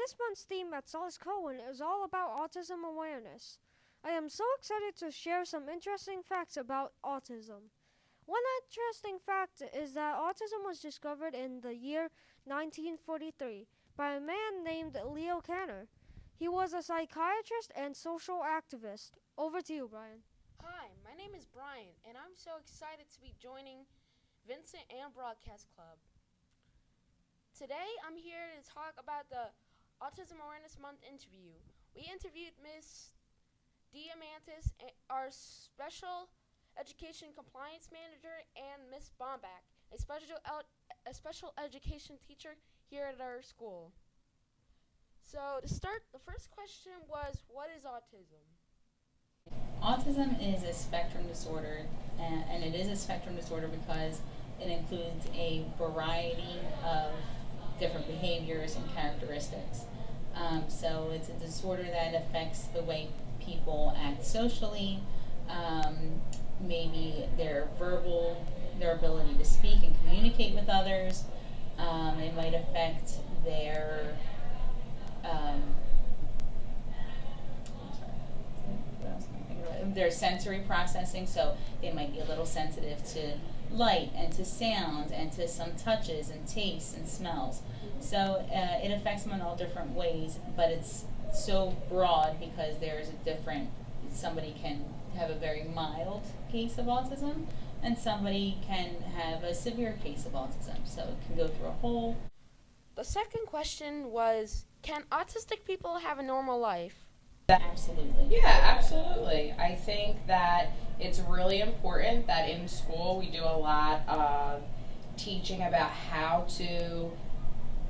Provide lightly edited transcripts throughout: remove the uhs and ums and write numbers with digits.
this month's theme at Solis-Cohen is all about autism awareness. I am so excited to share some interesting facts about autism. One interesting fact is that autism was discovered in the year 1943 by a man named Leo Kanner. He was a psychiatrist and social activist. Over to you, Brian. Hi, my name is Brian, and I'm so excited to be joining Vincent and Broadcast Club. Today, I'm here to talk about the Autism Awareness Month interview. We interviewed Miss Diamantis, our Special Education Compliance Manager, and Miss Bombach, a special education teacher here at our school. So to start, the first question was, what is autism? Autism is a spectrum disorder, and it is a spectrum disorder because it includes a variety of different behaviors and characteristics. So it's a disorder that affects the way people act socially, maybe their ability to speak and communicate with others. It might affect their sensory processing, so they might be a little sensitive to light and to sound and to some touches and tastes and smells. So it affects them in all different ways, but it's so broad because somebody can have a very mild case of autism and somebody can have a severe case of autism. So it can go through a whole. The second question was, can autistic people have a normal life? Absolutely. Yeah, absolutely. I think that it's really important that in school we do a lot of teaching about how to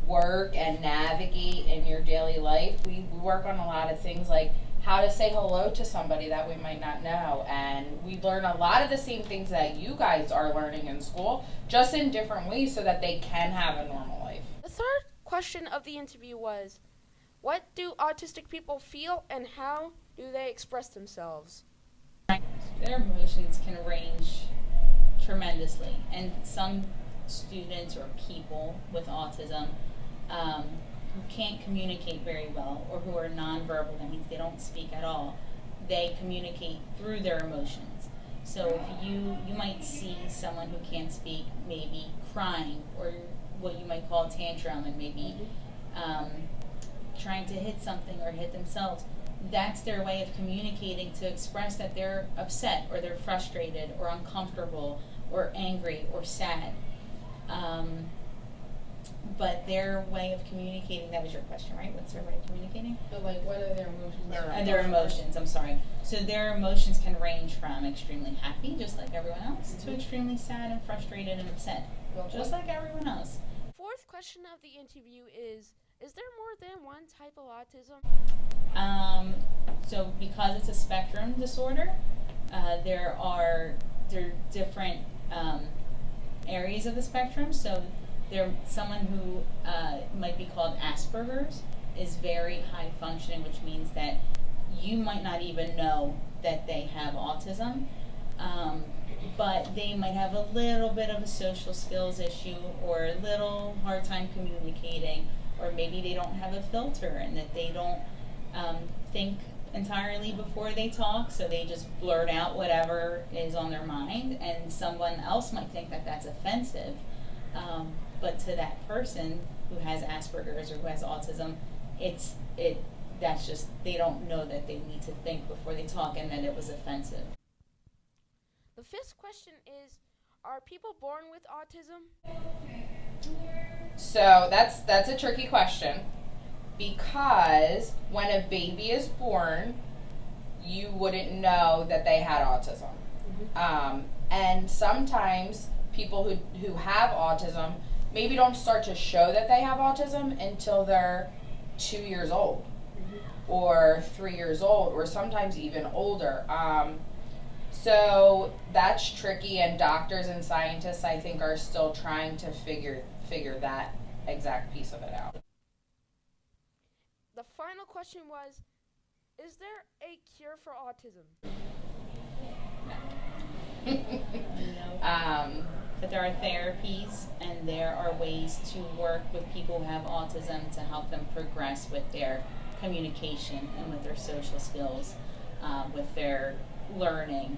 work and navigate in your daily life. We work on a lot of things like how to say hello to somebody that we might not know, and we learn a lot of the same things that you guys are learning in school, just in different ways so that they can have a normal life. The third question of the interview was, what do autistic people feel and how do they express themselves? Their emotions can range tremendously, and some students or people with autism who can't communicate very well or who are nonverbal, that means they don't speak at all, they communicate through their emotions. So if you might see someone who can't speak maybe crying or what you might call a tantrum and maybe trying to hit something or hit themselves, that's their way of communicating to express that they're upset or they're frustrated or uncomfortable or angry or sad. But their way of communicating, that was your question, right? What's their way of communicating? But like, what are their emotions? Their emotions, I'm sorry. So their emotions can range from extremely happy, just like everyone else, to extremely sad and frustrated and upset, just like everyone else. Fourth question of the interview is there more than one type of autism? So because it's a spectrum disorder, there are different areas of the spectrum. So someone who might be called Asperger's is very high functioning, which means that you might not even know that they have autism, but they might have a little bit of a social skills issue or a little hard time communicating, or maybe they don't have a filter and that they don't think entirely before they talk, so they just blurt out whatever is on their mind, and someone else might think that that's offensive, but to that person who has Asperger's or who has autism, that's just, they don't know that they need to think before they talk and that it was offensive. The fifth question is, are people born with autism? So that's a tricky question, because when a baby is born, you wouldn't know that they had autism. And sometimes people who have autism maybe don't start to show that they have autism until they're 2 years old or 3 years old, or sometimes even older. So that's tricky, and doctors and scientists, I think, are still trying to figure that exact piece of it out. The final question was, is there a cure for autism? But there are therapies and there are ways to work with people who have autism to help them progress with their communication and with their social skills, with their learning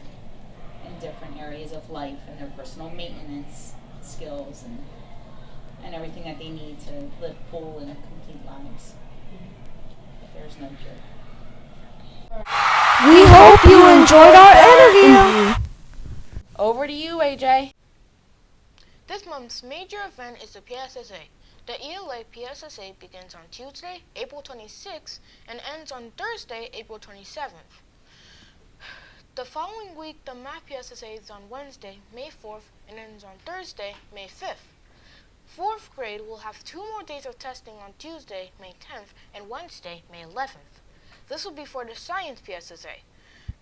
in different areas of life and their personal maintenance skills and everything that they need to live full and complete lives. But there's no cure. We hope you enjoyed our interview. Over to you, AJ. This month's major event is the PSSA. The ELA PSSA begins on Tuesday, April 26th, and ends on Thursday, April 27th. The following week, the Math PSSA is on Wednesday, May 4th, and ends on Thursday, May 5th. 4th grade will have 2 more days of testing on Tuesday, May 10th, and Wednesday, May 11th. This will be for the Science PSSA.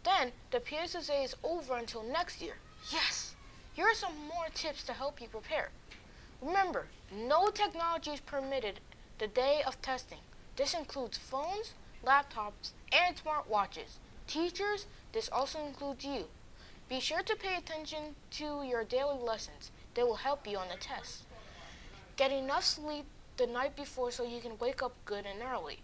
Then, the PSSA is over until next year. Yes! Here are some more tips to help you prepare. Remember, no technology is permitted the day of testing. This includes phones, laptops, and smartwatches. Teachers, this also includes you. Be sure to pay attention to your daily lessons. They will help you on the test. Get enough sleep the night before so you can wake up good and early.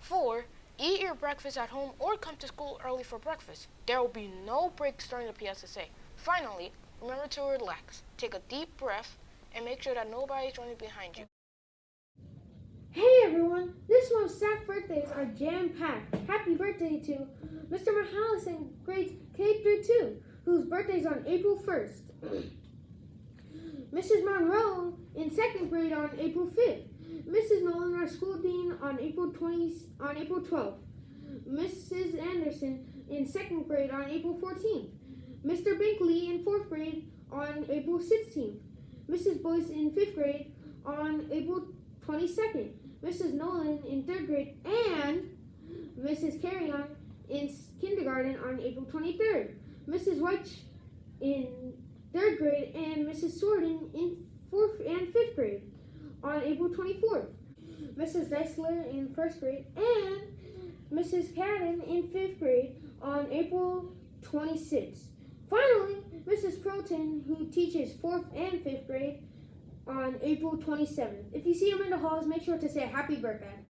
4. Eat your breakfast at home or come to school early for breakfast. There will be no breaks during the PSSA. Finally, remember to relax. Take a deep breath and make sure that nobody is running behind you. Hey everyone, this month's staff birthdays are jam-packed. Happy birthday to Mr. Mahalis in grades K through 2, whose birthday is on April 1st. Mrs. Monroe in 2nd grade on April 5th. Mrs. Nolan, our school dean, on April 12th. Mrs. Anderson in 2nd grade on April 14th. Mr. Binkley in 4th grade on April 16th. Mrs. Boyce in 5th grade on April 22nd. Mrs. Nolan in 3rd grade and Mrs. Carrion in kindergarten on April 23rd. Mrs. White in 3rd grade and Mrs. Sorting in 4th and 5th grade on April 24th. Mrs. Deisler in 1st grade and Mrs. Cadden in 5th grade on April 26th. Finally, Mrs. Proton, who teaches 4th and 5th grade, on April 27th. If you see them in the halls, make sure to say happy birthday.